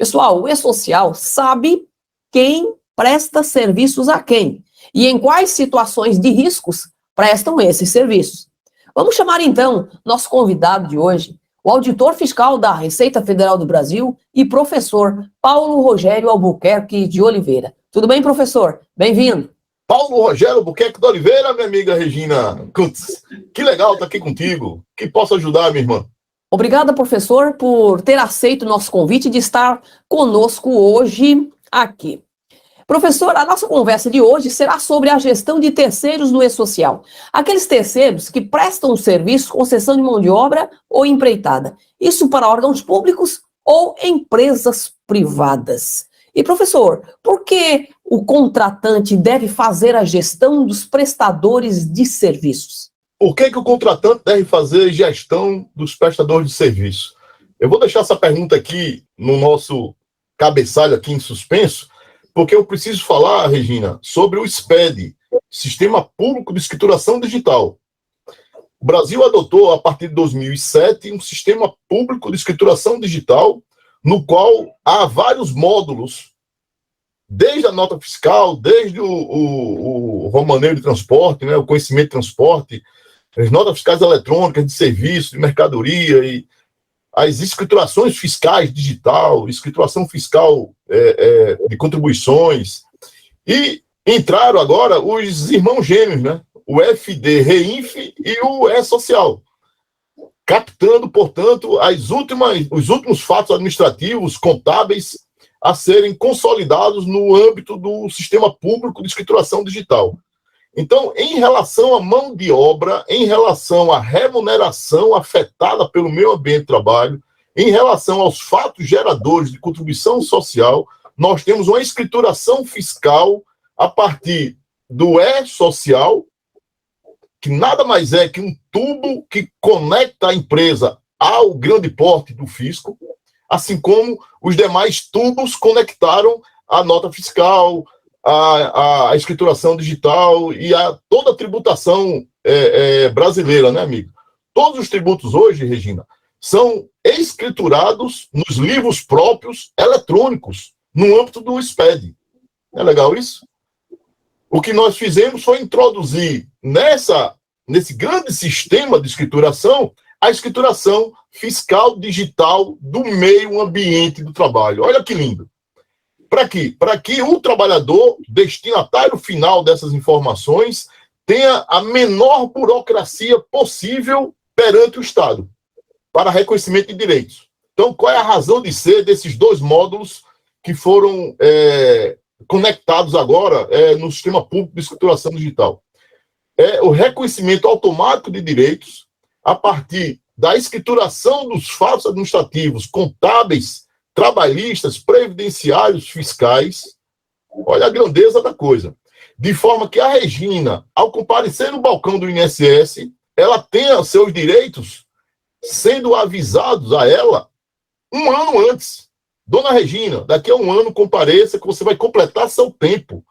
Pessoal, o E-Social sabe quem presta serviços a quem e em quais situações de riscos prestam esses serviços. Vamos chamar então nosso convidado de hoje, o auditor fiscal da Receita Federal do Brasil e professor Paulo Rogério Albuquerque de Oliveira. Tudo bem, professor? Bem-vindo. Paulo Rogério Albuquerque de Oliveira, minha amiga Regina Kutz. Que legal estar aqui contigo. Que posso ajudar, minha irmã? Obrigada, professor, por ter aceito o nosso convite de estar conosco hoje aqui. Professor, a nossa conversa de hoje será sobre a gestão de terceiros no E-Social. Aqueles terceiros que prestam serviço, concessão de mão de obra ou empreitada. Isso para órgãos públicos ou empresas privadas. E, professor, por que o contratante deve fazer a gestão dos prestadores de serviços? Por que o contratante deve fazer gestão dos prestadores de serviço? Eu vou deixar essa pergunta aqui no nosso cabeçalho aqui em suspenso, porque eu preciso falar, Regina, sobre o SPED, Sistema Público de Escrituração Digital. O Brasil adotou, a partir de 2007, um sistema público de escrituração digital, no qual há vários módulos, desde a nota fiscal, desde o romaneio de transporte, né, o conhecimento de transporte, as notas fiscais eletrônicas de serviço, de mercadoria, e as escriturações fiscais digital, escrituração fiscal de contribuições, e entraram agora os irmãos gêmeos, né? O FD Reinf e o E-Social, captando, portanto, os últimos fatos administrativos, contábeis, a serem consolidados no âmbito do sistema público de escrituração digital. Então, em relação à mão de obra, em relação à remuneração afetada pelo meio ambiente de trabalho, em relação aos fatos geradores de contribuição social, nós temos uma escrituração fiscal a partir do E-Social, que nada mais é que um tubo que conecta a empresa ao grande porte do fisco, assim como os demais tubos conectaram a nota fiscal, a escrituração digital e a toda a tributação brasileira, né, amigo? Todos os tributos hoje, Regina, são escriturados nos livros próprios eletrônicos, no âmbito do SPED. É legal isso? O que nós fizemos foi introduzir nesse grande sistema de escrituração a escrituração fiscal digital do meio ambiente do trabalho. Olha que lindo. Para quê? Para que o trabalhador, destinatário final dessas informações, tenha a menor burocracia possível perante o Estado, para reconhecimento de direitos. Então, qual é a razão de ser desses dois módulos que foram conectados agora no Sistema Público de Escrituração Digital? É o reconhecimento automático de direitos a partir da escrituração dos fatos administrativos, contábeis, trabalhistas, previdenciários, fiscais. Olha a grandeza da coisa. De forma que a Regina, ao comparecer no balcão do INSS, ela tenha seus direitos sendo avisados a ela um ano antes. Dona Regina, daqui a um ano compareça que você vai completar seu tempo.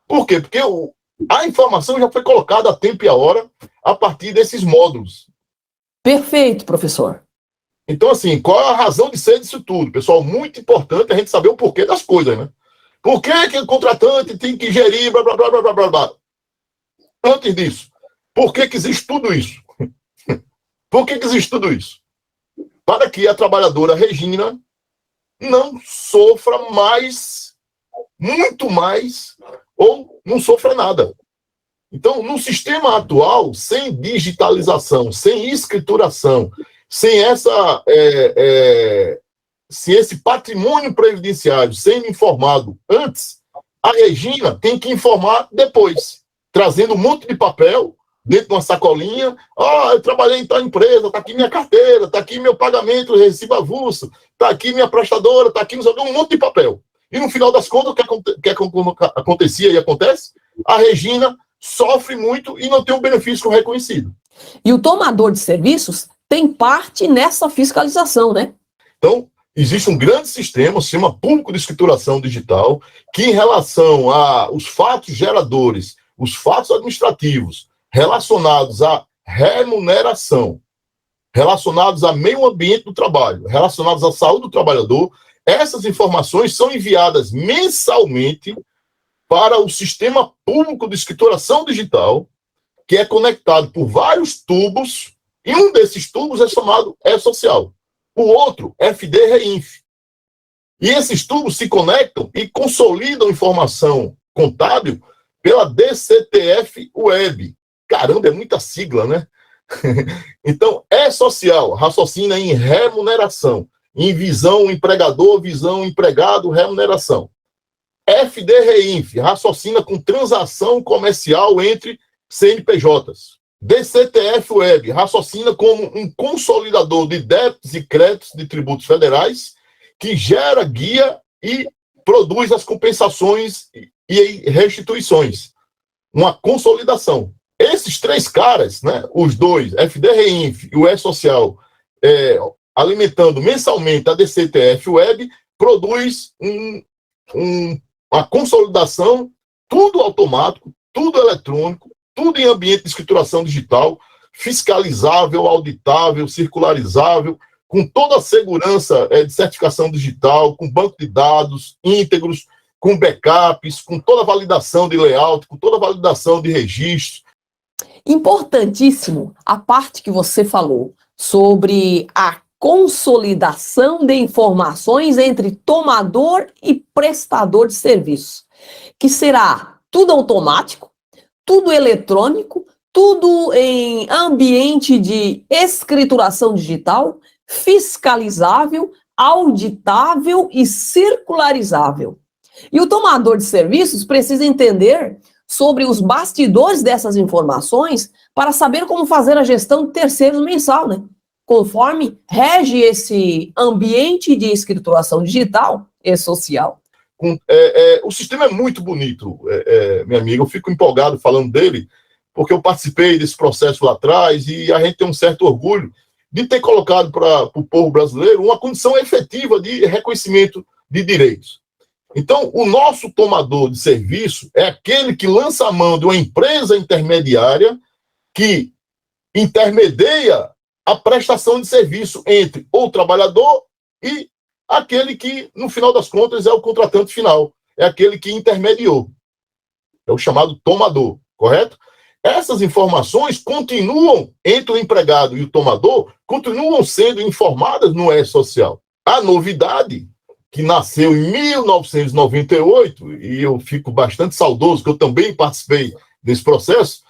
Por quê? Porque a informação já foi colocada a tempo e a hora a partir desses módulos. Perfeito, professor. Então, assim, qual é a razão de ser disso tudo? Pessoal, muito importante a gente saber o porquê das coisas, né? Por que o contratante tem que gerir, blá, blá, blá, blá, blá, blá. Antes disso, por que existe tudo isso? Por que existe tudo isso? Para que a trabalhadora Regina não sofra mais, muito mais, ou não sofra nada. Então, no sistema atual, sem digitalização, sem escrituração, sem esse patrimônio previdenciário sendo informado antes, a Regina tem que informar depois, trazendo um monte de papel dentro de uma sacolinha. Eu trabalhei em tal empresa, está aqui minha carteira, está aqui meu pagamento, recibo avulso, está aqui minha prestadora, está aqui um monte de papel. E no final das contas, o que acontecia e acontece? A Regina sofre muito e não tem um benefício reconhecido. E o tomador de serviços tem parte nessa fiscalização, né? Então, existe um grande sistema, o Sistema Público de Escrituração Digital, que em relação aos fatos geradores, os fatos administrativos relacionados à remuneração, relacionados ao meio ambiente do trabalho, relacionados à saúde do trabalhador, Essas informações são enviadas mensalmente para o Sistema Público de Escrituração Digital, que é conectado por vários tubos, e um desses tubos é chamado E-Social. O outro, FD-Reinf. E esses tubos se conectam e consolidam informação contábil pela DCTF Web. Caramba, é muita sigla, né? Então, E-Social raciocina em remuneração, em visão empregador, visão empregado, remuneração. FD-Reinf raciocina com transação comercial entre CNPJs. DCTF Web raciocina como um consolidador de débitos e créditos de tributos federais que gera guia e produz as compensações e restituições. Uma consolidação. Esses três caras, né, os dois, FD-Reinf e o E-Social, alimentando mensalmente a DCTF Web, produz uma consolidação, tudo automático, tudo eletrônico, tudo em ambiente de escrituração digital, fiscalizável, auditável, circularizável, com toda a segurança de certificação digital, com banco de dados íntegros, com backups, com toda a validação de layout, com toda a validação de registros. Importantíssimo a parte que você falou sobre a consolidação de informações entre tomador e prestador de serviço, que será tudo automático, tudo eletrônico, tudo em ambiente de escrituração digital, fiscalizável, auditável e circularizável. E o tomador de serviços precisa entender sobre os bastidores dessas informações para saber como fazer a gestão de terceiros mensal, né? Conforme rege esse ambiente de escrituração digital e social. O sistema é muito bonito, minha amiga. Eu fico empolgado falando dele, porque eu participei desse processo lá atrás e a gente tem um certo orgulho de ter colocado para o povo brasileiro uma condição efetiva de reconhecimento de direitos. Então, o nosso tomador de serviço é aquele que lança a mão de uma empresa intermediária que intermedia a prestação de serviço entre o trabalhador e aquele que, no final das contas, é o contratante final. É aquele que intermediou. É o chamado tomador, correto? Essas informações continuam, entre o empregado e o tomador, continuam sendo informadas no E-Social. A novidade, que nasceu em 1998, e eu fico bastante saudoso, que eu também participei desse processo,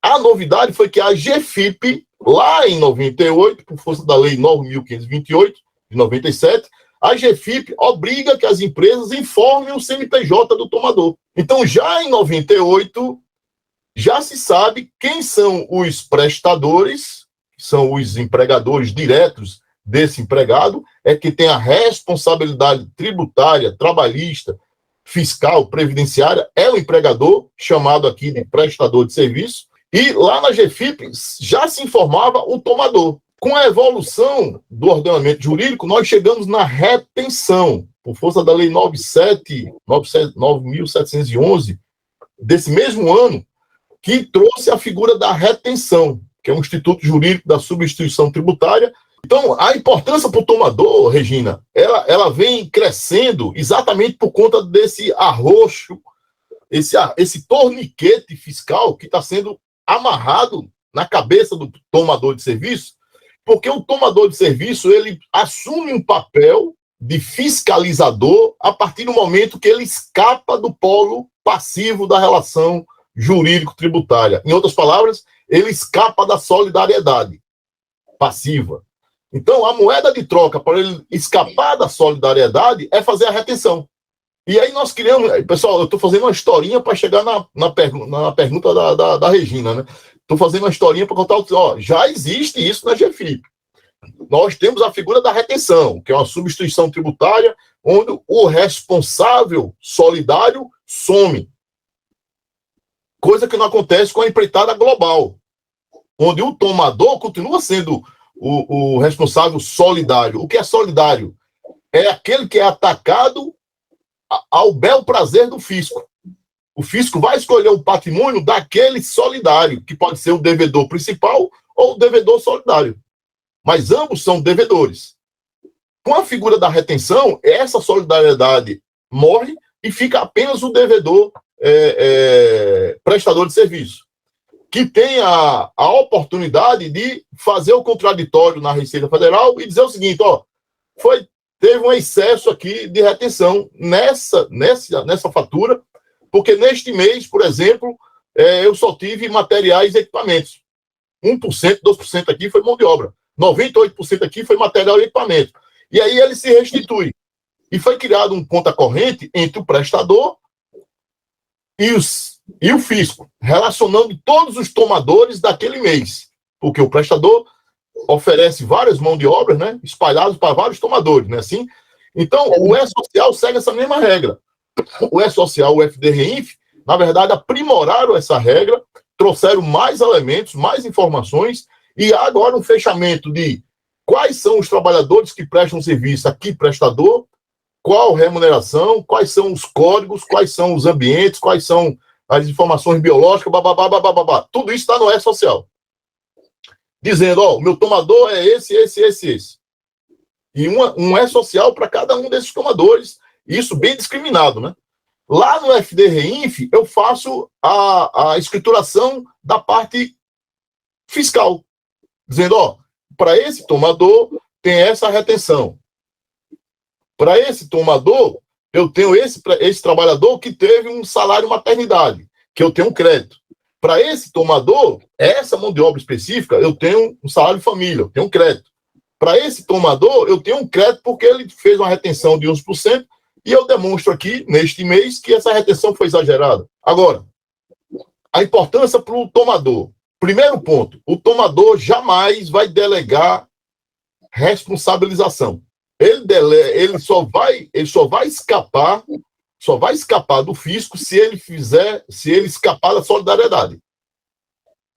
a novidade foi que a GFIP, lá em 98, por força da Lei 9.528, de 97, a GFIP obriga que as empresas informem o CNPJ do tomador. Então, já em 98, já se sabe quem são os prestadores, que são os empregadores diretos desse empregado, é que tem a responsabilidade tributária, trabalhista, fiscal, previdenciária, é o empregador, chamado aqui de prestador de serviço, e lá na GFIP já se informava o tomador. Com a evolução do ordenamento jurídico, nós chegamos na retenção, por força da Lei 9.711, desse mesmo ano, que trouxe a figura da retenção, que é um instituto jurídico da substituição tributária. Então, a importância para o tomador, Regina, ela vem crescendo exatamente por conta desse arroxo, esse torniquete fiscal que está sendo amarrado na cabeça do tomador de serviço, porque o tomador de serviço ele assume um papel de fiscalizador a partir do momento que ele escapa do polo passivo da relação jurídico-tributária. Em outras palavras, ele escapa da solidariedade passiva. Então, a moeda de troca para ele escapar da solidariedade é fazer a retenção. E aí nós criamos... Pessoal, eu estou fazendo uma historinha para chegar na pergunta da Regina, né? Estou fazendo uma historinha para contar... já existe isso na GFIP. Nós temos a figura da retenção, que é uma substituição tributária, onde o responsável solidário some. Coisa que não acontece com a empreitada global, onde o tomador continua sendo o responsável solidário. O que é solidário? É aquele que é atacado ao bel prazer do fisco. O fisco vai escolher o patrimônio daquele solidário, que pode ser o devedor principal ou o devedor solidário. Mas ambos são devedores. Com a figura da retenção, essa solidariedade morre e fica apenas o devedor prestador de serviço, que tem a oportunidade de fazer o contraditório na Receita Federal e dizer o seguinte, teve um excesso aqui de retenção nessa fatura, porque neste mês, por exemplo, eu só tive materiais e equipamentos. 1%, 2% aqui foi mão de obra. 98% aqui foi material e equipamento. E aí ele se restitui. E foi criado um conta corrente entre o prestador e o fisco, relacionando todos os tomadores daquele mês. Porque o prestador oferece várias mãos de obra, né, espalhadas para vários tomadores, né, assim. Então, o E-Social segue essa mesma regra. O E-Social, o FDRINF, na verdade, aprimoraram essa regra, trouxeram mais elementos, mais informações, e há agora um fechamento de quais são os trabalhadores que prestam serviço aqui, prestador, qual remuneração, quais são os códigos, quais são os ambientes, quais são as informações biológicas, babá. Tudo isso está no E-Social. Dizendo, o meu tomador é esse. E um E-Social para cada um desses tomadores, isso bem discriminado, né? Lá no FDRINF, eu faço a escrituração da parte fiscal, dizendo, para esse tomador tem essa retenção. Para esse tomador, eu tenho esse trabalhador que teve um salário maternidade, que eu tenho um crédito. Para esse tomador, essa mão de obra específica, eu tenho um salário família, eu tenho um crédito. Para esse tomador, eu tenho um crédito porque ele fez uma retenção de 11%, e eu demonstro aqui, neste mês, que essa retenção foi exagerada. Agora, a importância para o tomador. Primeiro ponto, o tomador jamais vai delegar responsabilização. Ele só vai escapar do fisco se ele escapar da solidariedade.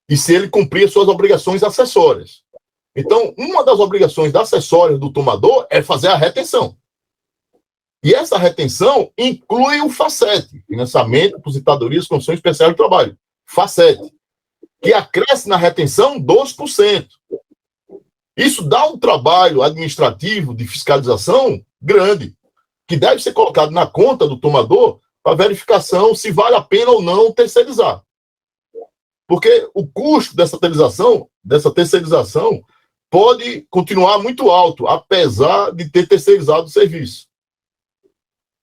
E se ele cumprir as suas obrigações acessórias. Então, uma das obrigações acessórias do tomador é fazer a retenção. E essa retenção inclui o FACET, Financiamento, Aposentadorias, Condições Especiais de Trabalho, FACET, que acresce na retenção 2%. Isso dá um trabalho administrativo de fiscalização grande, que deve ser colocado na conta do tomador para verificação se vale a pena ou não terceirizar. Porque o custo dessa terceirização pode continuar muito alto, apesar de ter terceirizado o serviço.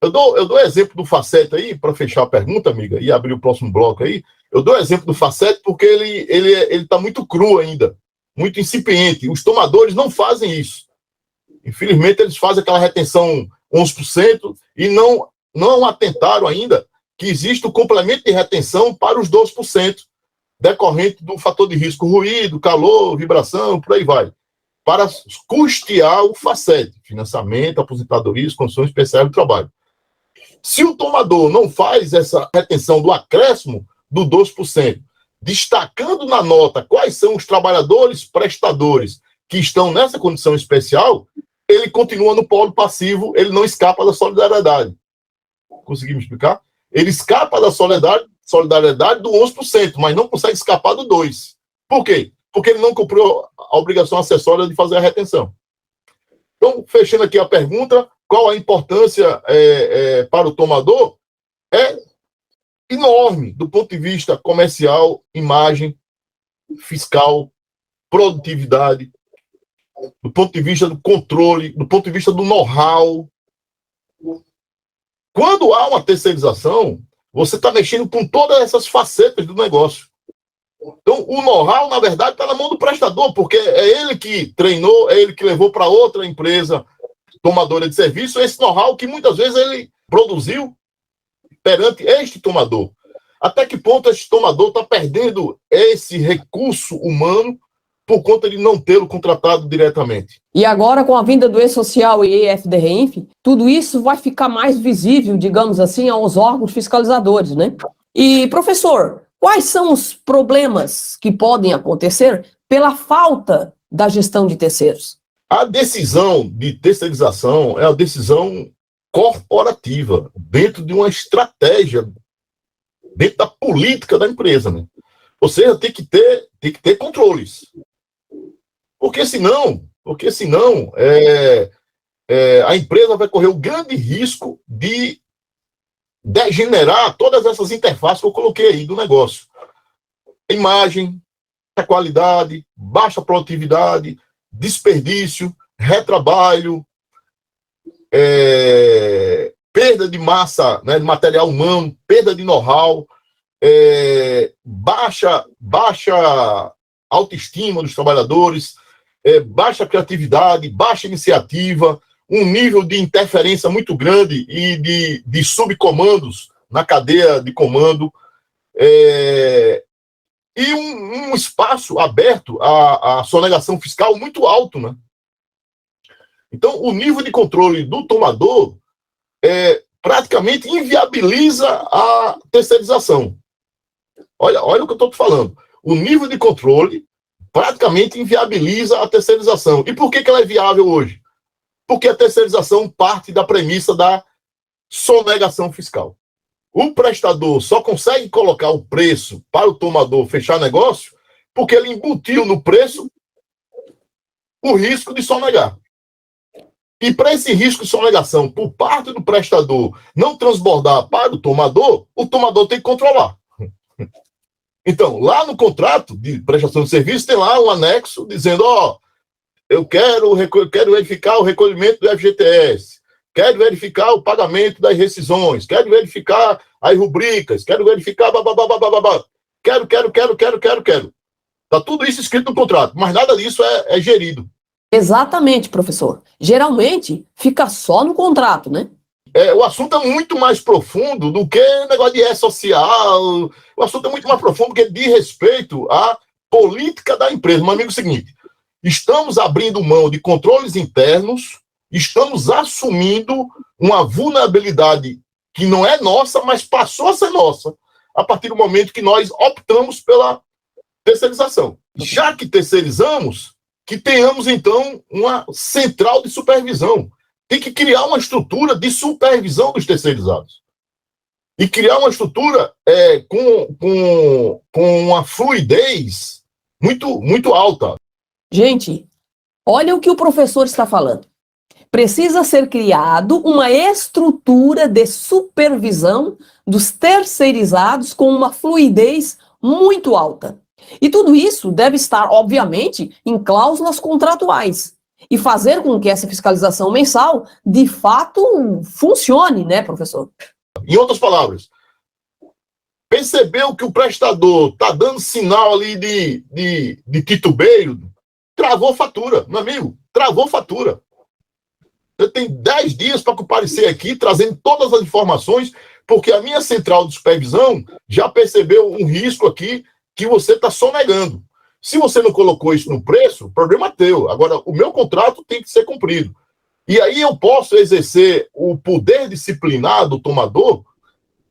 Eu dou exemplo do FACET aí, para fechar a pergunta, amiga, e abrir o próximo bloco aí. Eu dou exemplo do FACET porque ele está muito cru ainda, muito incipiente. Os tomadores não fazem isso. Infelizmente, eles fazem aquela retenção 11% e não atentaram ainda que existe o complemento de retenção para os 2%, decorrente do fator de risco ruído, calor, vibração, por aí vai, para custear o FACET, Financiamento, Aposentadorias, Condições Especiais do Trabalho. Se o tomador não faz essa retenção do acréscimo do 2%, destacando na nota quais são os trabalhadores prestadores que estão nessa condição especial, ele continua no polo passivo, ele não escapa da solidariedade. Consegui me explicar? Ele escapa da solidariedade do 11%, mas não consegue escapar do 2%. Por quê? Porque ele não cumpriu a obrigação acessória de fazer a retenção. Então, fechando aqui a pergunta, qual a importância para o tomador? É enorme do ponto de vista comercial, imagem, fiscal, produtividade, do ponto de vista do controle, do ponto de vista do know-how. Quando há uma terceirização, você está mexendo com todas essas facetas do negócio. Então, o know-how, na verdade, está na mão do prestador, porque é ele que treinou, é ele que levou para outra empresa tomadora de serviço, esse know-how que muitas vezes ele produziu perante este tomador. Até que ponto este tomador está perdendo esse recurso humano por conta de não tê-lo contratado diretamente? E agora, com a vinda do E-Social e FDRINF, tudo isso vai ficar mais visível, digamos assim, aos órgãos fiscalizadores, né? E, professor, quais são os problemas que podem acontecer pela falta da gestão de terceiros? A decisão de terceirização é a decisão corporativa, dentro de uma estratégia, dentro da política da empresa, né? Ou seja, tem que ter controles. Porque senão a empresa vai correr o grande risco de degenerar todas essas interfaces que eu coloquei aí do negócio. Imagem, baixa qualidade, baixa produtividade, desperdício, retrabalho, perda de massa, né, de material humano, perda de know-how, baixa autoestima dos trabalhadores, baixa criatividade, baixa iniciativa, um nível de interferência muito grande e de subcomandos na cadeia de comando, e um espaço aberto à sonegação fiscal muito alto, né? Então, o nível de controle do tomador praticamente inviabiliza a terceirização. Olha o que eu estou te falando. O nível de controle praticamente inviabiliza a terceirização. E por que ela é viável hoje? Porque a terceirização parte da premissa da sonegação fiscal. O prestador só consegue colocar o preço para o tomador fechar negócio porque ele embutiu no preço o risco de sonegar. E para esse risco de sonegação por parte do prestador não transbordar para o tomador tem que controlar. Então, lá no contrato de prestação de serviço, tem lá um anexo dizendo, eu quero verificar o recolhimento do FGTS, quero verificar o pagamento das rescisões, quero verificar as rubricas, quero verificar quero. Tá tudo isso escrito no contrato, mas nada disso é gerido. Exatamente, professor. Geralmente, fica só no contrato, né? O assunto é muito mais profundo do que negócio de social. O assunto é muito mais profundo porque diz respeito à política da empresa. Meu amigo, é o seguinte, estamos abrindo mão de controles internos, estamos assumindo uma vulnerabilidade que não é nossa, mas passou a ser nossa, a partir do momento que nós optamos pela terceirização. Já que terceirizamos, que tenhamos, então, uma central de supervisão. Tem que criar uma estrutura de supervisão dos terceirizados. E criar uma estrutura com uma fluidez muito alta. Gente, olha o que o professor está falando. Precisa ser criado uma estrutura de supervisão dos terceirizados com uma fluidez muito alta. E tudo isso deve estar, obviamente, em cláusulas contratuais e fazer com que essa fiscalização mensal, de fato, funcione, né, professor? Em outras palavras, percebeu que o prestador está dando sinal ali de titubeio, travou fatura, meu amigo, travou fatura. Eu tenho 10 dias para comparecer aqui, trazendo todas as informações, porque a minha central de supervisão já percebeu um risco aqui que você está sonegando. Se você não colocou isso no preço, problema é teu. Agora, o meu contrato tem que ser cumprido. E aí eu posso exercer o poder disciplinar do tomador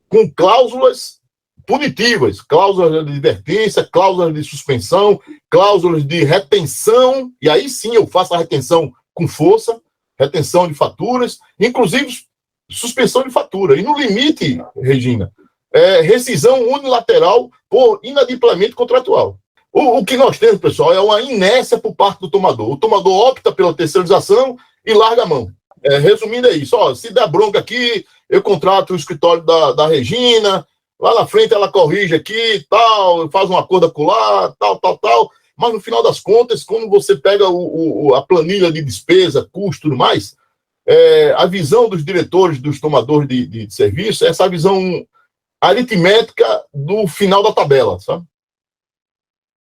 com cláusulas punitivas, cláusulas de advertência, cláusulas de suspensão, cláusulas de retenção, e aí sim eu faço a retenção com força, retenção de faturas, inclusive suspensão de fatura. E no limite, Regina, rescisão unilateral por inadimplemento contratual. O que nós temos, pessoal, é uma inércia por parte do tomador. O tomador opta pela terceirização e larga a mão. Resumindo, é isso. Se der bronca aqui, eu contrato o escritório da Regina, lá na frente ela corrige aqui, tal, faz um acordo acolá, tal. Mas no final das contas, quando você pega a planilha de despesa, custo e tudo mais, a visão dos diretores, dos tomadores de serviço, é essa visão aritmética do final da tabela, sabe?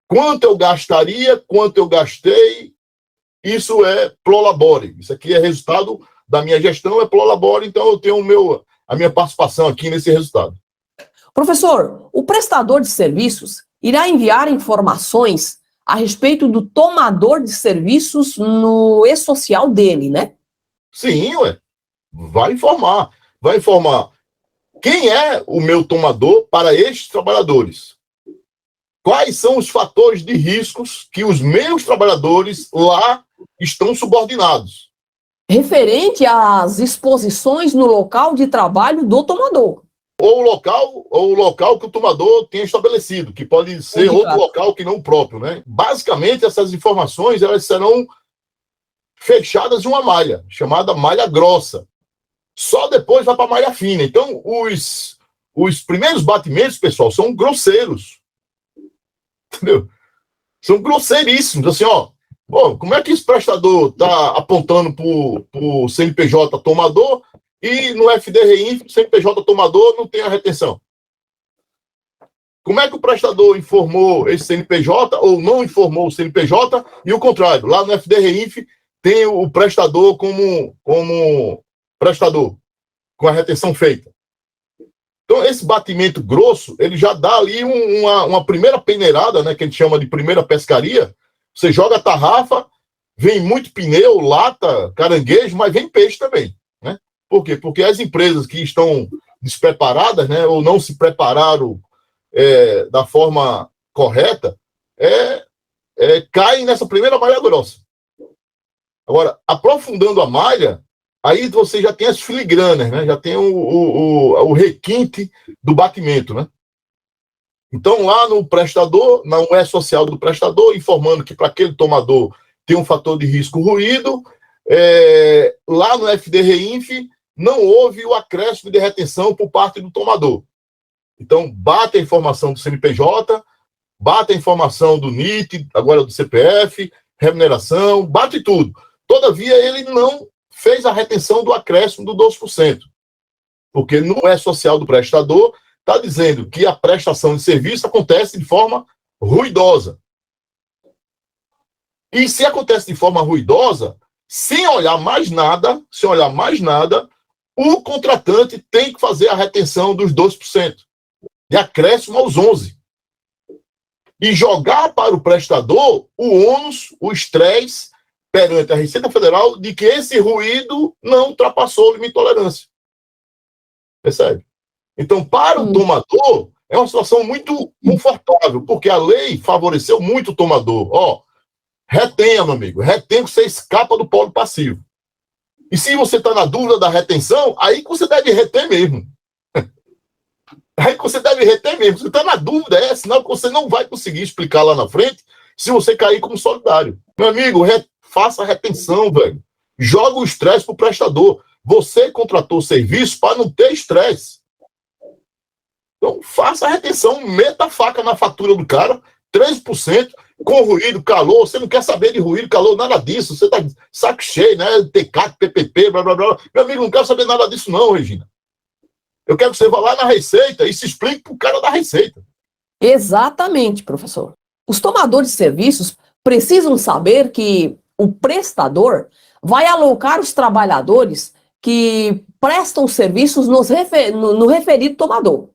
Quanto eu gastaria, quanto eu gastei, isso é pro labore. Isso aqui é resultado da minha gestão, é pro labore, então eu tenho a minha participação aqui nesse resultado. Professor, o prestador de serviços irá enviar informações a respeito do tomador de serviços no e-social dele, né? Sim, vai informar. Vai informar quem é o meu tomador para estes trabalhadores. Quais são os fatores de riscos que os meus trabalhadores lá estão subordinados? Referente às exposições no local de trabalho do tomador. Ou o local que o tomador tenha estabelecido, que pode ser outro local que não o próprio, né? Basicamente, essas informações elas serão fechadas em uma malha, chamada malha grossa. Só depois vai para a malha fina. Então, os primeiros batimentos, pessoal, são grosseiros. Entendeu? São grosseiríssimos. Assim, ó, bom, como é que esse prestador está apontando para o CNPJ tomador e no FDRINF, o CNPJ tomador não tem a retenção? Como é que o prestador informou esse CNPJ ou não informou o CNPJ e o contrário? Lá no FDRINF tem o prestador como prestador, com a retenção feita. Então, esse batimento grosso, ele já dá ali uma primeira peneirada, né, que a gente chama de primeira pescaria. Você joga a tarrafa, vem muito pneu, lata, caranguejo, mas vem peixe também, né? Por quê? Porque as empresas que estão despreparadas, né, ou não se prepararam da forma correta, caem nessa primeira malha grossa. Agora, aprofundando a malha, aí você já tem as filigranas, né? Já tem o requinte do batimento, né? Então, lá no prestador, na UE social do prestador, informando que para aquele tomador tem um fator de risco ruído, lá no FDRINF não houve o acréscimo de retenção por parte do tomador. Então, bate a informação do CNPJ, bate a informação do NIT, agora do CPF, remuneração, bate tudo. Todavia, ele não fez a retenção do acréscimo do 12%. Porque no social do prestador está dizendo que a prestação de serviço acontece de forma ruidosa. E se acontece de forma ruidosa, sem olhar mais nada, o contratante tem que fazer a retenção dos 2%. De acréscimo aos 11%. E jogar para o prestador o ônus, o estresse, perante a Receita Federal, de que esse ruído não ultrapassou o limite de tolerância. Percebe? Então, para o tomador, é uma situação muito confortável, porque a lei favoreceu muito o tomador. Ó, retenha, meu amigo, retenha que você escapa do polo passivo. E se você está na dúvida da retenção, aí que você deve reter mesmo. Aí que você deve reter mesmo. Você está na dúvida, sinal que você não vai conseguir explicar lá na frente se você cair como solidário. Meu amigo, faça a retenção, velho. Joga o estresse para o prestador. Você contratou o serviço para não ter estresse. Então, faça a retenção, meta a faca na fatura do cara, 13%, com ruído, calor. Você não quer saber de ruído, calor, nada disso. Você está saco cheio, né? TCAC, PPP, blá, blá, blá. Meu amigo, não quero saber nada disso não, Regina. Eu quero que você vá lá na Receita e se explique para o cara da Receita. Exatamente, professor. Os tomadores de serviços precisam saber que o prestador vai alocar os trabalhadores que prestam serviços no referido tomador,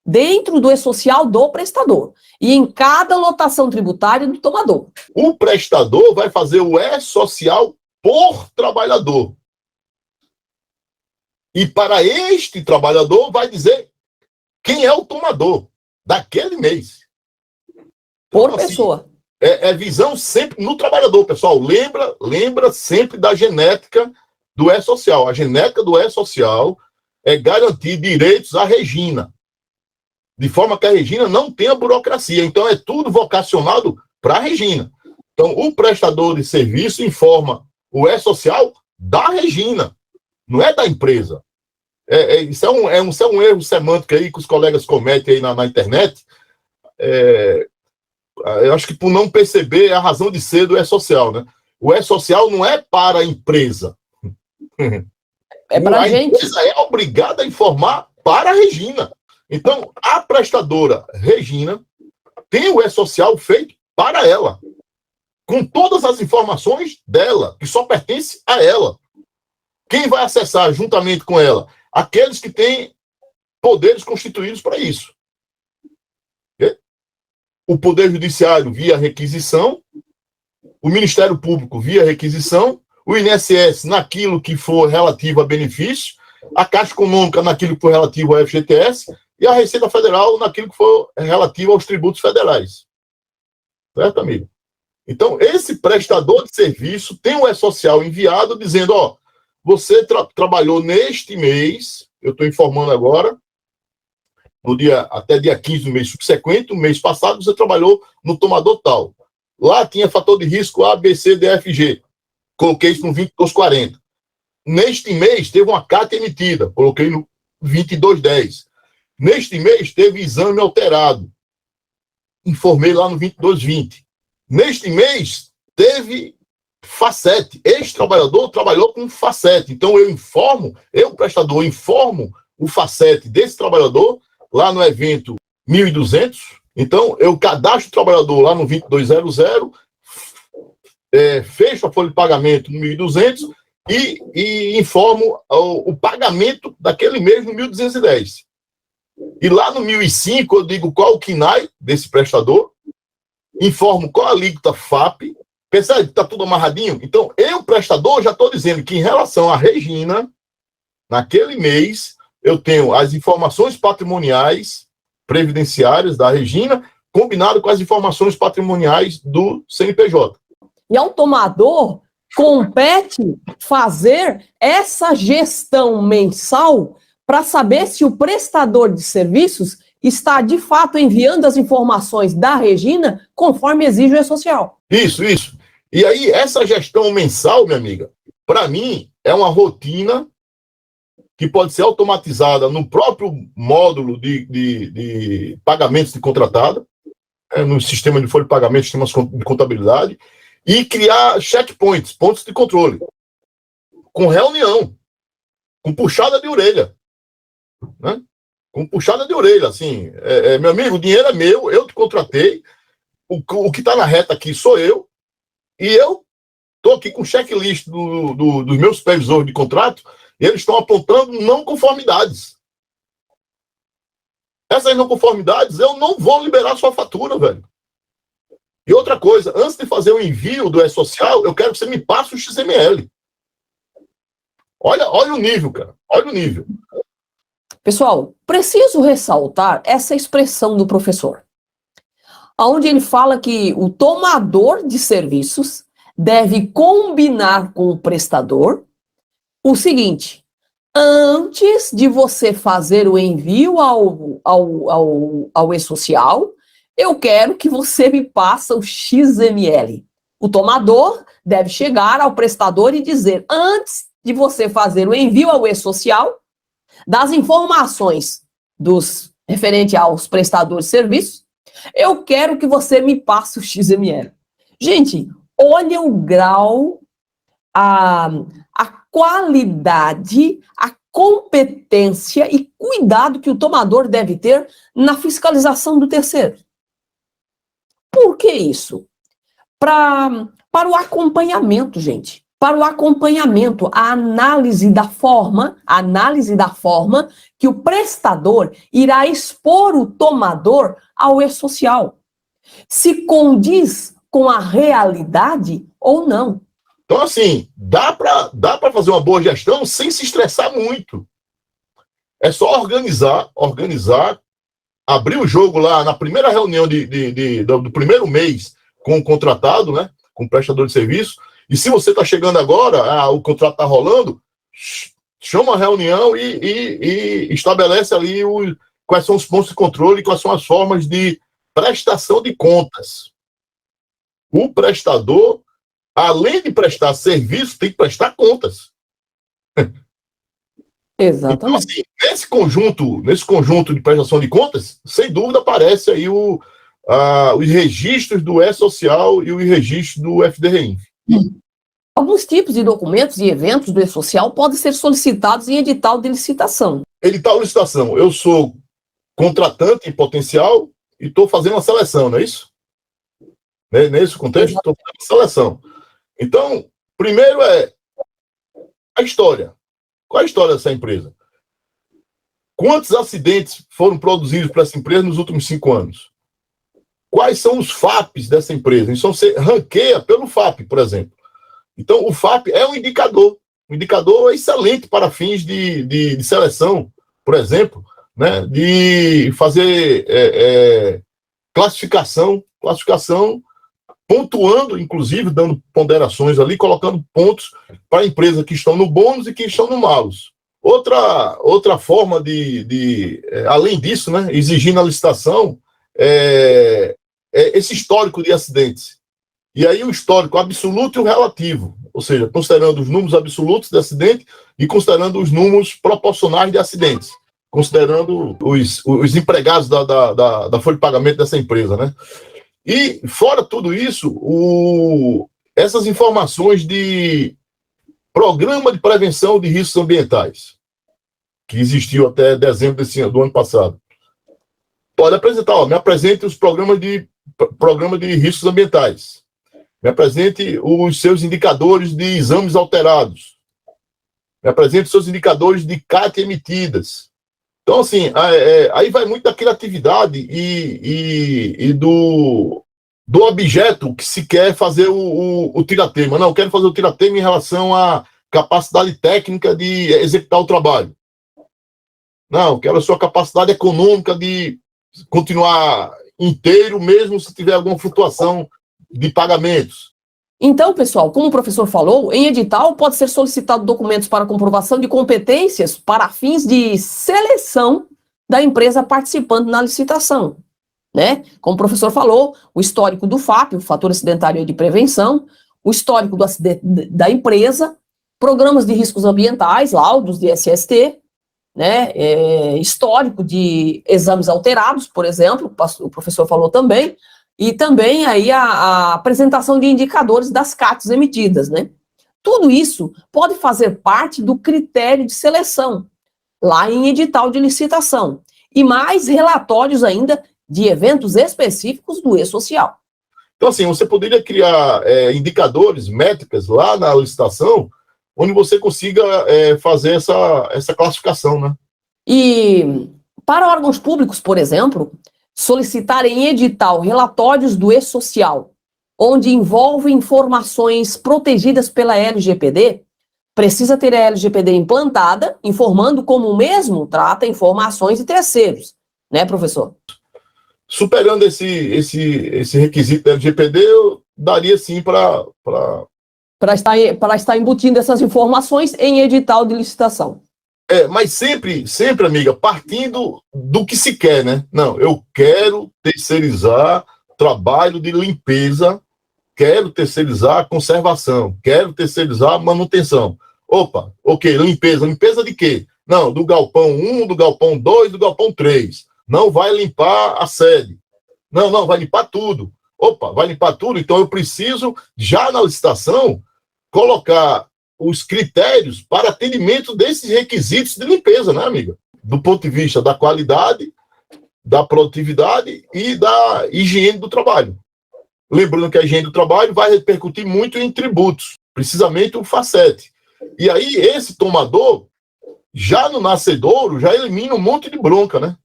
dentro do e-social do prestador e em cada lotação tributária do tomador. O prestador vai fazer o e-social por trabalhador. E para este trabalhador vai dizer quem é o tomador daquele mês. Por então, pessoa. Assim, é visão sempre no trabalhador, pessoal. Lembra sempre da genética do e-social. A genética do e-social é garantir direitos à Regina, de forma que a Regina não tenha burocracia. Então, é tudo vocacionado para a Regina. Então, o prestador de serviço informa o e-social da Regina, não é da empresa. Isso é um erro semântico aí que os colegas cometem aí na internet. Eu acho que por não perceber a razão de ser do e-social, né? O e-social não é para a empresa. É para a gente. A empresa é obrigada a informar para a Regina. Então, a prestadora Regina tem o e-social feito para ela, com todas as informações dela, que só pertence a ela. Quem vai acessar juntamente com ela? Aqueles que têm poderes constituídos para isso. O Poder Judiciário via requisição, o Ministério Público via requisição, o INSS naquilo que for relativo a benefício, a Caixa Econômica naquilo que for relativo ao FGTS e a Receita Federal naquilo que for relativo aos tributos federais. Certo, amigo? Então, esse prestador de serviço tem um e-social enviado dizendo, ó, você trabalhou neste mês, eu estou informando agora, até dia 15 do mês subsequente, no mês passado, você trabalhou no tomador tal. Lá tinha fator de risco A, B, C, D, F, G. coloquei isso no 22,40. Neste mês, teve uma carta emitida, coloquei no 22,10. Neste mês, teve exame alterado, informei lá no 22,20. Neste mês, teve facete. Este trabalhador trabalhou com facete. Então, eu, prestador, informo o facete desse trabalhador lá no evento 1.200. Então, eu cadastro o trabalhador lá no 2200, fecho a folha de pagamento no 1.200 e informo o pagamento daquele mês no 1.210. E lá no 1.005 eu digo qual o KNAI desse prestador, informo qual a alíquota FAP, percebe que está tudo amarradinho? Então, eu, prestador, já estou dizendo que em relação à Regina, naquele mês, eu tenho as informações patrimoniais previdenciárias da Regina, combinado com as informações patrimoniais do CNPJ. E ao tomador compete fazer essa gestão mensal para saber se o prestador de serviços está, de fato, enviando as informações da Regina conforme exige o E-Social. Isso. E aí, essa gestão mensal, minha amiga, para mim, é uma rotina que pode ser automatizada no próprio módulo de pagamentos de contratada, no sistema de folha de pagamento, sistemas de contabilidade, e criar checkpoints, pontos de controle, com reunião, com puxada de orelha, né? Com puxada de orelha, assim, meu amigo, o dinheiro é meu, eu te contratei, o que está na reta aqui sou eu, e eu estou aqui com o checklist dos meus supervisores de contrato, e eles estão apontando não conformidades. Essas não conformidades, eu não vou liberar sua fatura, velho. E outra coisa, antes de fazer o envio do E-Social, eu quero que você me passe o XML. Olha o nível, cara. Olha o nível. Pessoal, preciso ressaltar essa expressão do professor, onde ele fala que o tomador de serviços deve combinar com o prestador o seguinte: antes de você fazer o envio ao E-Social, eu quero que você me passe o XML. O tomador deve chegar ao prestador e dizer, antes de você fazer o envio ao E-Social, das informações referente aos prestadores de serviços, eu quero que você me passe o XML. Gente, olha o grau, a qualidade, a competência e cuidado que o tomador deve ter na fiscalização do terceiro. Por que isso? Para o acompanhamento, gente. Para o acompanhamento, a análise da forma que o prestador irá expor o tomador ao E-Social. Se condiz com a realidade ou não. Então, assim, dá para fazer uma boa gestão sem se estressar muito. É só organizar, abrir o jogo lá na primeira reunião do primeiro mês com o contratado, né, com o prestador de serviço. E se você está chegando agora, o contrato está rolando, chama a reunião e estabelece ali quais são os pontos de controle, quais são as formas de prestação de contas. O prestador, além de prestar serviço, tem que prestar contas. Exatamente. Então, assim, nesse conjunto de prestação de contas, sem dúvida aparece aí os registros do E-Social e os registros do FDRINF. Alguns tipos de documentos e eventos do E-Social podem ser solicitados em edital de licitação. Edital de licitação. Eu sou contratante em potencial e estou fazendo uma seleção, não é isso? Nesse contexto, estou fazendo uma seleção. Então, primeiro é a história. Qual é a história dessa empresa? Quantos acidentes foram produzidos para essa empresa nos últimos 5 anos? Quais são os FAPs dessa empresa? Então, você ranqueia pelo FAP, por exemplo. Então, o FAP é um indicador. Um indicador excelente para fins de seleção, por exemplo, né? De fazer classificação, pontuando, inclusive, dando ponderações ali, colocando pontos para empresas que estão no bônus e que estão no malus. Outra forma além disso, né, exigir na licitação esse histórico de acidentes. E aí o histórico absoluto e o relativo, ou seja, considerando os números absolutos de acidente e considerando os números proporcionais de acidentes, considerando os empregados da folha de pagamento dessa empresa, né? E, fora tudo isso, essas informações de programa de prevenção de riscos ambientais, que existiu até dezembro do ano passado. Pode apresentar, me apresente os programa de riscos ambientais. Me apresente os seus indicadores de exames alterados. Me apresente os seus indicadores de CAT emitidas. Então, assim, aí vai muito da criatividade e do objeto que se quer fazer o tiratema. Não, eu quero fazer o tiratema em relação à capacidade técnica de executar o trabalho. Não, eu quero a sua capacidade econômica de continuar inteiro, mesmo se tiver alguma flutuação de pagamentos. Então, pessoal, como o professor falou, em edital pode ser solicitado documentos para comprovação de competências para fins de seleção da empresa participante na licitação, né? Como o professor falou, o histórico do FAP, o fator acidentário de prevenção, o histórico do acidente da empresa, programas de riscos ambientais, laudos de SST, né? Histórico de exames alterados, por exemplo, o professor falou também, e também aí a apresentação de indicadores das CATs emitidas, né? Tudo isso pode fazer parte do critério de seleção, lá em edital de licitação, e mais relatórios ainda de eventos específicos do E-Social. Então, assim, você poderia criar indicadores, métricas lá na licitação, onde você consiga fazer essa classificação, né? E para órgãos públicos, por exemplo, solicitar em edital relatórios do E-Social, onde envolve informações protegidas pela LGPD, precisa ter a LGPD implantada, informando como o mesmo trata informações de terceiros, né, professor? Superando esse requisito da LGPD, eu daria sim para estar embutindo essas informações em edital de licitação. Mas sempre, amiga, partindo do que se quer, né? Não, eu quero terceirizar trabalho de limpeza, quero terceirizar conservação, quero terceirizar manutenção. Opa, ok, limpeza. Limpeza de quê? Não, do galpão 1, do galpão 2, do galpão 3. Não vai limpar a sede. Não, vai limpar tudo. Opa, vai limpar tudo? Então eu preciso, já na licitação, colocar os critérios para atendimento desses requisitos de limpeza, né, amiga? Do ponto de vista da qualidade, da produtividade e da higiene do trabalho. Lembrando que a higiene do trabalho vai repercutir muito em tributos, precisamente o FACET. E aí, esse tomador, já no nascedouro, já elimina um monte de bronca, né?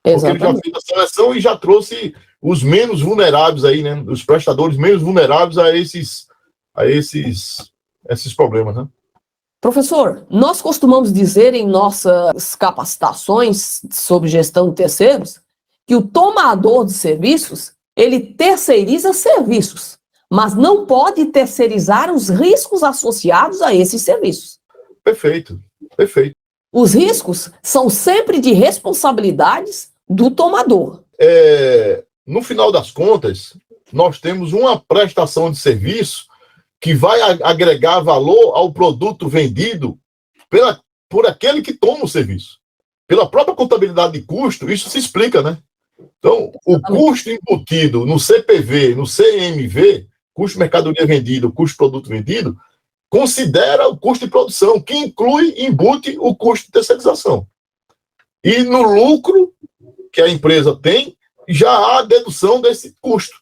Exatamente. Porque ele já fez a seleção e já trouxe os menos vulneráveis aí, né? Os prestadores menos vulneráveis a esses problemas, né? Professor, nós costumamos dizer em nossas capacitações sobre gestão de terceiros que o tomador de serviços, ele terceiriza serviços, mas não pode terceirizar os riscos associados a esses serviços. Perfeito. Os riscos são sempre de responsabilidades do tomador. No final das contas, nós temos uma prestação de serviço que vai agregar valor ao produto vendido por aquele que toma o serviço. Pela própria contabilidade de custo, isso se explica, né? Então, o custo embutido no CPV, no CMV, custo mercadoria vendido, custo produto vendido, considera o custo de produção, que embute o custo de terceirização. E no lucro que a empresa tem, já há dedução desse custo.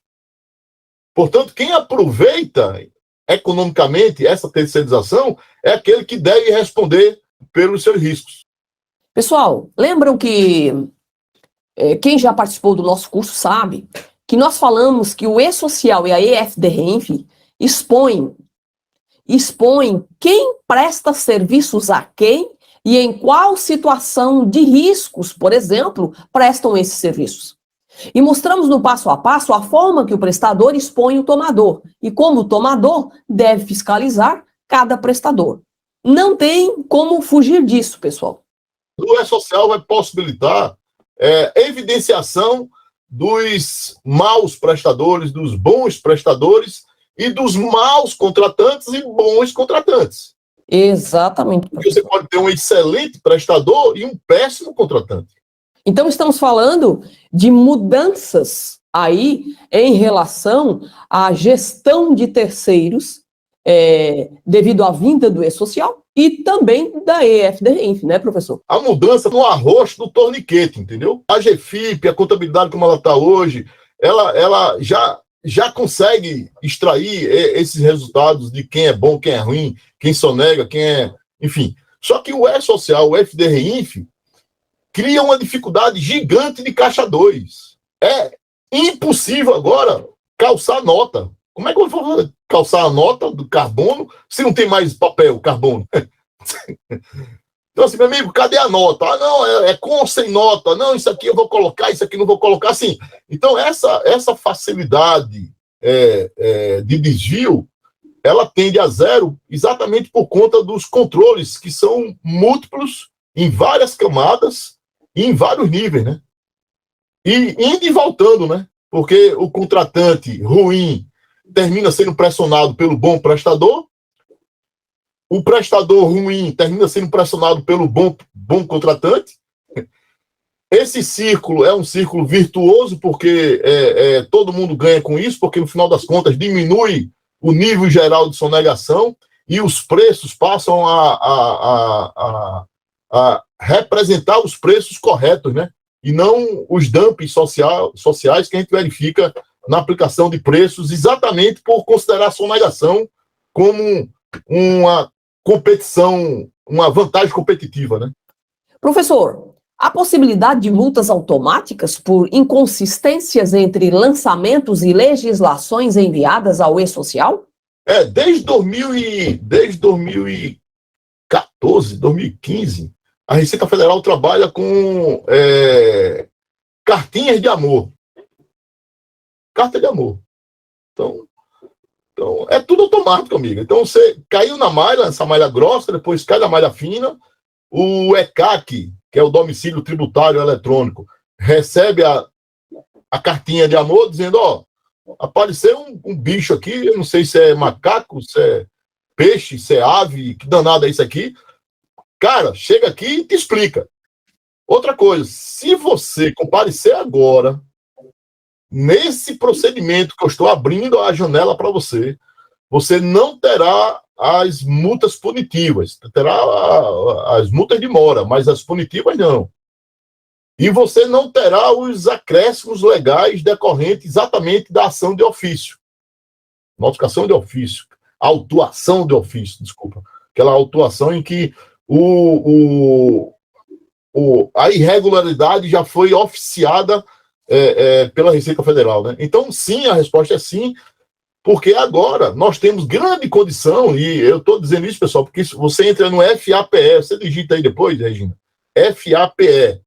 Portanto, quem aproveita economicamente essa terceirização é aquele que deve responder pelos seus riscos. Pessoal, lembram que quem já participou do nosso curso sabe que nós falamos que o E-Social e a EFDRENF expõem quem presta serviços a quem e em qual situação de riscos, por exemplo, prestam esses serviços. E mostramos no passo a passo a forma que o prestador expõe o tomador e como o tomador deve fiscalizar cada prestador. Não tem como fugir disso, pessoal. O E-Social vai possibilitar evidenciação dos maus prestadores, dos bons prestadores e dos maus contratantes e bons contratantes. Exatamente. Porque você pode ter um excelente prestador e um péssimo contratante. Então, estamos falando de mudanças aí em relação à gestão de terceiros, devido à vinda do E-Social e também da EFDRINF, né, professor? A mudança no arroz do torniquete, entendeu? A GFIP, a contabilidade como ela está hoje, ela já consegue extrair esses resultados de quem é bom, quem é ruim, quem sonega, quem é... Enfim. Só que o E-Social, o FDRINF, cria uma dificuldade gigante de caixa 2. É impossível agora calçar a nota. Como é que eu vou calçar a nota do carbono se não tem mais papel carbono? Então, assim, meu amigo, cadê a nota? Ah, não, é com ou sem nota. Não, isso aqui eu vou colocar, isso aqui não vou colocar. Assim, então, essa facilidade de desvio, ela tende a zero exatamente por conta dos controles, que são múltiplos, em várias camadas e em vários níveis, né? E indo e voltando, né? Porque o contratante ruim termina sendo pressionado pelo bom prestador, o prestador ruim termina sendo pressionado pelo bom contratante. Esse círculo é um círculo virtuoso, porque todo mundo ganha com isso, porque no final das contas diminui o nível geral de sonegação e os preços passam a representar os preços corretos, né? E não os dumpings sociais que a gente verifica na aplicação de preços, exatamente por considerar a sonegação como uma competição, uma vantagem competitiva, né? Professor, há possibilidade de multas automáticas por inconsistências entre lançamentos e legislações enviadas ao E-Social? Desde 2014, 2015, a Receita Federal trabalha com cartinhas de amor. Carta de amor. Então, é tudo automático, amigo. Então, você caiu na malha, essa malha grossa, depois cai na malha fina, o ECAC, que é o domicílio tributário eletrônico, recebe a cartinha de amor dizendo, ó, apareceu um bicho aqui, eu não sei se é macaco, se é peixe, se é ave, que danada é isso aqui. Cara, chega aqui e te explica. Outra coisa, se você comparecer agora, nesse procedimento que eu estou abrindo a janela para você, você não terá as multas punitivas, terá as multas de mora, mas as punitivas não. E você não terá os acréscimos legais decorrentes exatamente da ação de ofício. Notificação de ofício, autuação de ofício, desculpa. Aquela autuação em que a irregularidade já foi oficiada pela Receita Federal, né? Então, sim, a resposta é sim, porque agora nós temos grande condição, e eu estou dizendo isso, pessoal, porque você entra no FAPE, você digita aí depois, Regina, FAPE,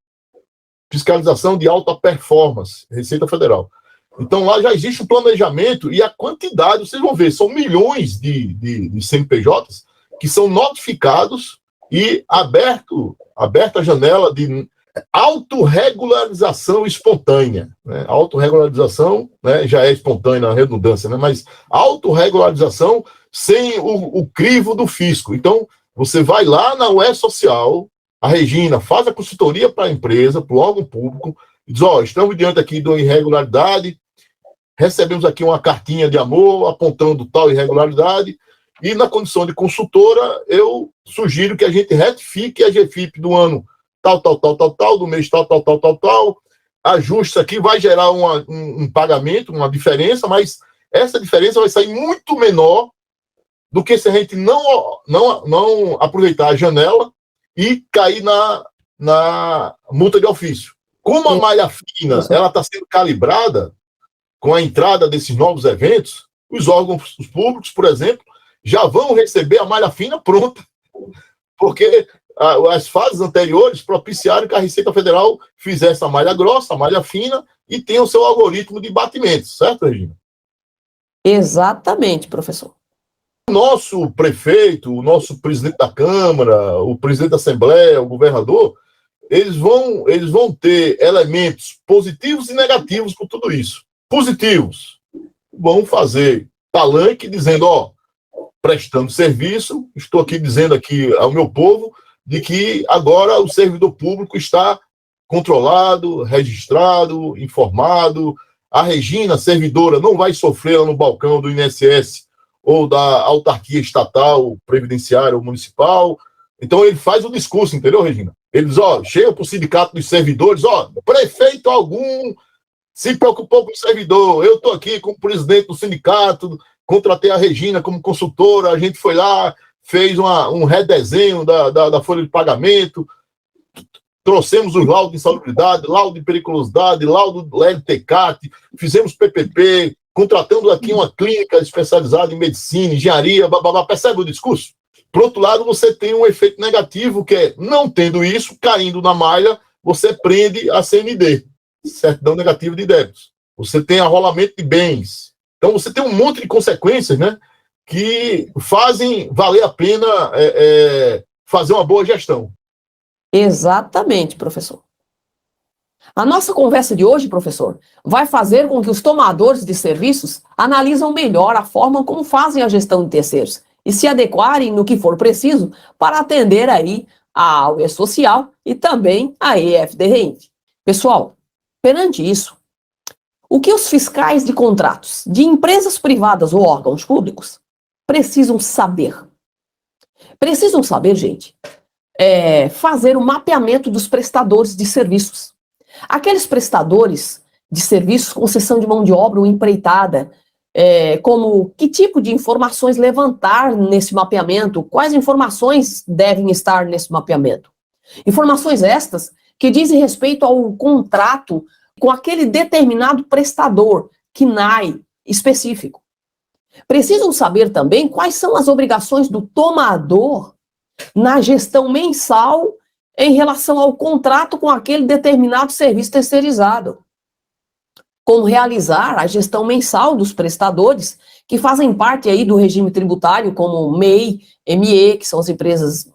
Fiscalização de Alta Performance, Receita Federal. Então, lá já existe um planejamento e a quantidade, vocês vão ver, são milhões de CNPJs que são notificados e aberta a janela de autorregularização espontânea. Né? Autorregularização, né, já é espontânea, a redundância, né? Mas autorregularização sem o crivo do fisco. Então, você vai lá na E-Social, a Regina faz a consultoria para a empresa, para o órgão público, e diz, estamos diante aqui de uma irregularidade, recebemos aqui uma cartinha de amor apontando tal irregularidade, e na condição de consultora, eu sugiro que a gente retifique a GFIP do ano tal, do mês tal, ajuste aqui, vai gerar um pagamento, uma diferença, mas essa diferença vai sair muito menor do que se a gente não aproveitar a janela e cair na multa de ofício. Como a malha fina ela está sendo calibrada com a entrada desses novos eventos, os órgãos públicos, por exemplo, já vão receber a malha fina pronta, porque as fases anteriores propiciaram que a Receita Federal fizesse a malha grossa, a malha fina, e tenha o seu algoritmo de batimento, certo, Regina? Exatamente, professor. O nosso prefeito, o nosso presidente da Câmara, o presidente da Assembleia, o governador, eles vão ter elementos positivos e negativos com tudo isso. Positivos, vão fazer palanque dizendo, ó, prestando serviço, estou aqui dizendo aqui ao meu povo de que agora o servidor público está controlado, registrado, informado. A Regina, servidora, não vai sofrer lá no balcão do INSS ou da autarquia estatal, previdenciária ou municipal. Então ele faz o discurso, entendeu, Regina? Ele diz, ó, chega para o sindicato dos servidores, ó, prefeito algum se preocupou com o servidor, eu estou aqui como presidente do sindicato, contratei a Regina como consultora, a gente foi lá, fez um redesenho da folha de pagamento, trouxemos os laudos de insalubridade, laudo de periculosidade, laudo do LTCAT, fizemos PPP, contratando aqui uma clínica especializada em medicina, engenharia, bababá. Percebe o discurso? Por outro lado, você tem um efeito negativo, que é, não tendo isso, caindo na malha, você prende a CND, certidão negativa de débitos. Você tem arrolamento de bens. Então, você tem um monte de consequências, né, que fazem valer a pena fazer uma boa gestão. Exatamente, professor. A nossa conversa de hoje, professor, vai fazer com que os tomadores de serviços analisam melhor a forma como fazem a gestão de terceiros e se adequarem no que for preciso para atender aí ao E-Social e também à EFD-REINF. Pessoal, perante isso, o que os fiscais de contratos de empresas privadas ou órgãos públicos precisam saber? Precisam saber, gente, fazer o mapeamento dos prestadores de serviços. Aqueles prestadores de serviços com cessão de mão de obra ou empreitada, como que tipo de informações levantar nesse mapeamento, quais informações devem estar nesse mapeamento. Informações estas que dizem respeito ao contrato com aquele determinado prestador, KNAI específico. Precisam saber também quais são as obrigações do tomador na gestão mensal em relação ao contrato com aquele determinado serviço terceirizado. Como realizar a gestão mensal dos prestadores que fazem parte aí do regime tributário, como MEI, ME, que são as empresas,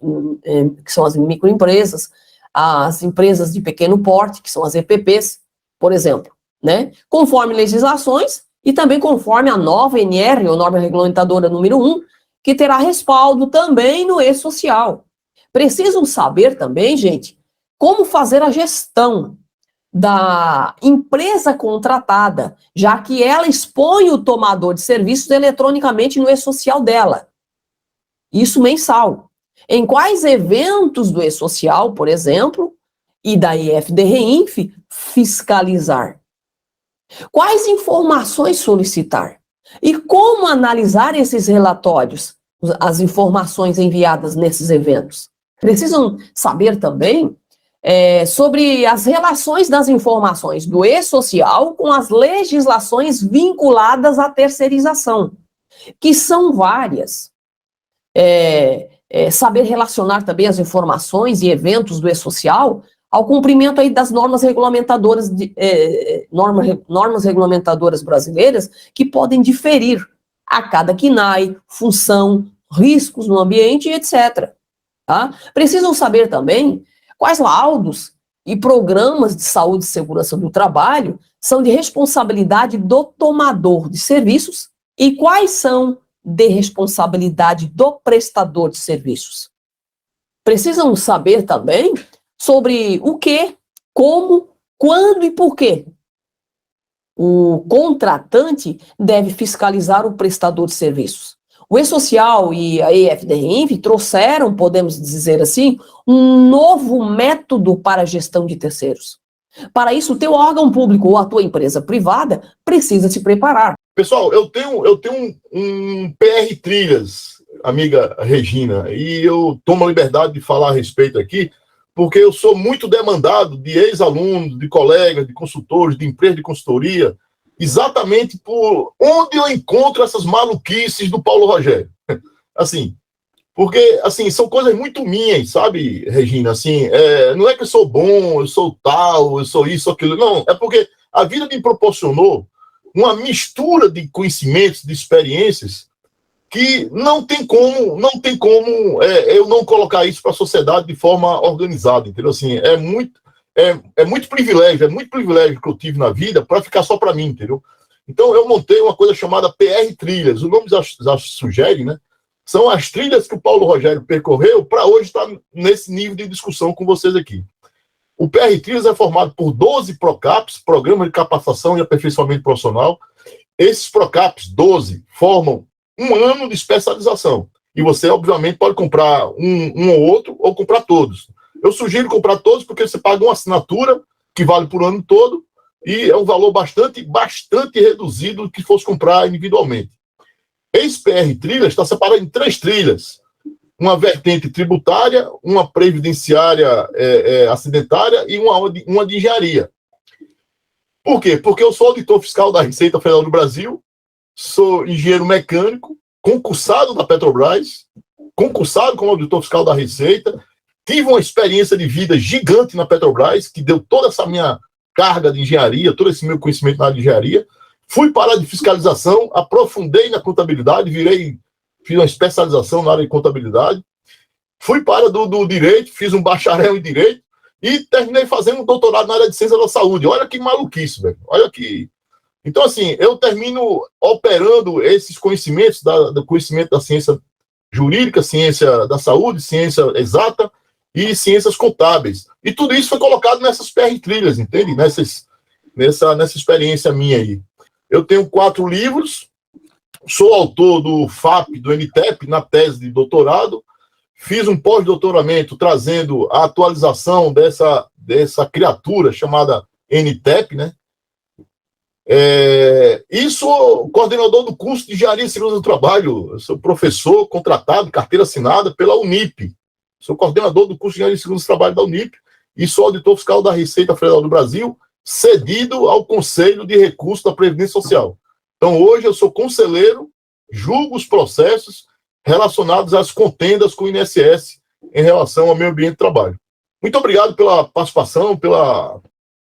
que são as microempresas, as empresas de pequeno porte, que são as EPPs, por exemplo, né? Conforme legislações e também conforme a nova NR, ou norma regulamentadora número 1, que terá respaldo também no E-Social. Precisam saber também, gente, como fazer a gestão da empresa contratada, já que ela expõe o tomador de serviços eletronicamente no E-Social dela. Isso mensal. Em quais eventos do E-Social, por exemplo, e da EFD-REINF, fiscalizar? Quais informações solicitar? E como analisar esses relatórios, as informações enviadas nesses eventos? Precisam saber também sobre as relações das informações do E-Social com as legislações vinculadas à terceirização, que são várias. Saber relacionar também as informações e eventos do E-Social ao cumprimento aí das normas regulamentadoras, normas regulamentadoras brasileiras, que podem diferir a cada KNAI, função, riscos no ambiente, etc. Tá? Precisam saber também quais laudos e programas de saúde e segurança do trabalho são de responsabilidade do tomador de serviços e quais são de responsabilidade do prestador de serviços. Precisam saber também sobre o que, como, quando e por quê. O contratante deve fiscalizar o prestador de serviços. O E-Social e a EFD-REINF trouxeram, podemos dizer assim, um novo método para a gestão de terceiros. Para isso, o teu órgão público ou a tua empresa privada precisa se preparar. Pessoal, eu tenho um PR Trilhas, amiga Regina, e eu tomo a liberdade de falar a respeito aqui, porque eu sou muito demandado de ex-alunos, de colegas, de consultores, de empresas de consultoria, exatamente por onde eu encontro essas maluquices do Paulo Rogério. Assim, porque, assim, são coisas muito minhas, sabe, Regina? Assim, não é que eu sou bom, eu sou tal, eu sou isso, aquilo. Não, é porque a vida me proporcionou uma mistura de conhecimentos, de experiências, que não tem como eu não colocar isso para a sociedade de forma organizada, entendeu? Assim, é muito privilégio que eu tive na vida para ficar só para mim, entendeu? Então, eu montei uma coisa chamada PR Trilhas. O nome já sugere, né? São as trilhas que o Paulo Rogério percorreu para hoje estar nesse nível de discussão com vocês aqui. O PR Trilhas é formado por 12 PROCAPs, Programa de Capacitação e Aperfeiçoamento Profissional. Esses PROCAPs, 12, formam um ano de especialização. E você, obviamente, pode comprar um ou outro, ou comprar todos. Eu sugiro comprar todos, porque você paga uma assinatura, que vale por ano todo, e é um valor bastante reduzido do que fosse comprar individualmente. Esse PR Trilhas está separado em 3 trilhas. Uma vertente tributária, uma previdenciária acidentária e uma de engenharia. Por quê? Porque eu sou auditor fiscal da Receita Federal do Brasil, sou engenheiro mecânico, concursado da Petrobras, concursado como auditor fiscal da Receita, tive uma experiência de vida gigante na Petrobras, que deu toda essa minha carga de engenharia, todo esse meu conhecimento na área de engenharia, fui para a área de fiscalização, aprofundei na contabilidade, fiz uma especialização na área de contabilidade, fui para a área do direito, fiz um bacharel em direito e terminei fazendo um doutorado na área de ciência da saúde. Olha que maluquice, velho. Olha que... Então, assim, eu termino operando esses conhecimentos, do conhecimento da ciência jurídica, ciência da saúde, ciência exata e ciências contábeis. E tudo isso foi colocado nessas PR Trilhas, entende? Nessa experiência minha aí. Eu tenho 4 livros, sou autor do FAP, do NTEP, na tese de doutorado, fiz um pós-doutoramento trazendo a atualização dessa criatura chamada NTEP, né? E sou coordenador do curso de Engenharia e Segurança do Trabalho. Eu sou professor contratado, carteira assinada pela Unip. Sou coordenador do curso de Engenharia e Segurança do Trabalho da Unip e sou auditor fiscal da Receita Federal do Brasil, cedido ao Conselho de Recursos da Previdência Social. Então, hoje eu sou conselheiro, julgo os processos relacionados às contendas com o INSS em relação ao meio ambiente de trabalho. Muito obrigado pela participação, pela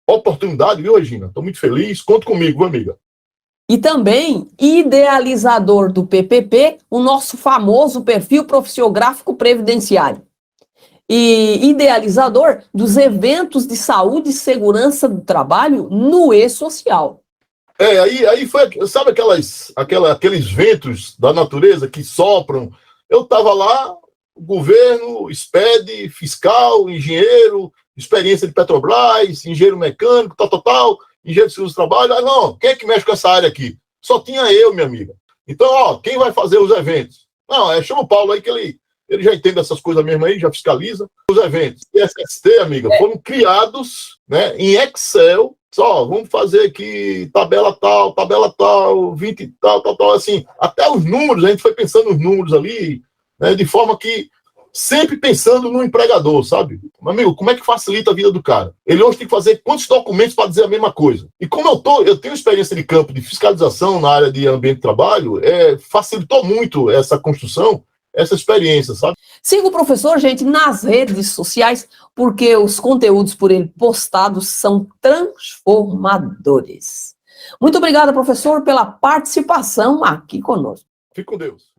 oportunidade, viu, Regina? Estou muito feliz. Conta comigo, amiga. E também idealizador do PPP, o nosso famoso perfil profissiográfico previdenciário. E idealizador dos eventos de saúde e segurança do trabalho no E-Social. Aí foi, sabe aqueles ventos da natureza que sopram? Eu estava lá, governo, SPED, fiscal, engenheiro, experiência de Petrobras, engenheiro mecânico, tal, engenheiro de segurança do trabalho. Ah, não, quem é que mexe com essa área aqui? Só tinha eu, minha amiga. Então, quem vai fazer os eventos? Não, chama o Paulo aí que ele já entende essas coisas mesmo aí, já fiscaliza. Os eventos. E SST, amiga, foram criados, né, em Excel. Só, vamos fazer aqui tabela tal, 20 tal, assim. Até os números, a gente foi pensando nos números ali, né, de forma que sempre pensando no empregador, sabe? Meu amigo, como é que facilita a vida do cara? Ele hoje tem que fazer quantos documentos para dizer a mesma coisa? E como eu tenho experiência de campo de fiscalização na área de ambiente de trabalho, facilitou muito essa construção, essa experiência, sabe? Siga o professor, gente, nas redes sociais, porque os conteúdos por ele postados são transformadores. Muito obrigada, professor, pela participação aqui conosco. Fique com Deus.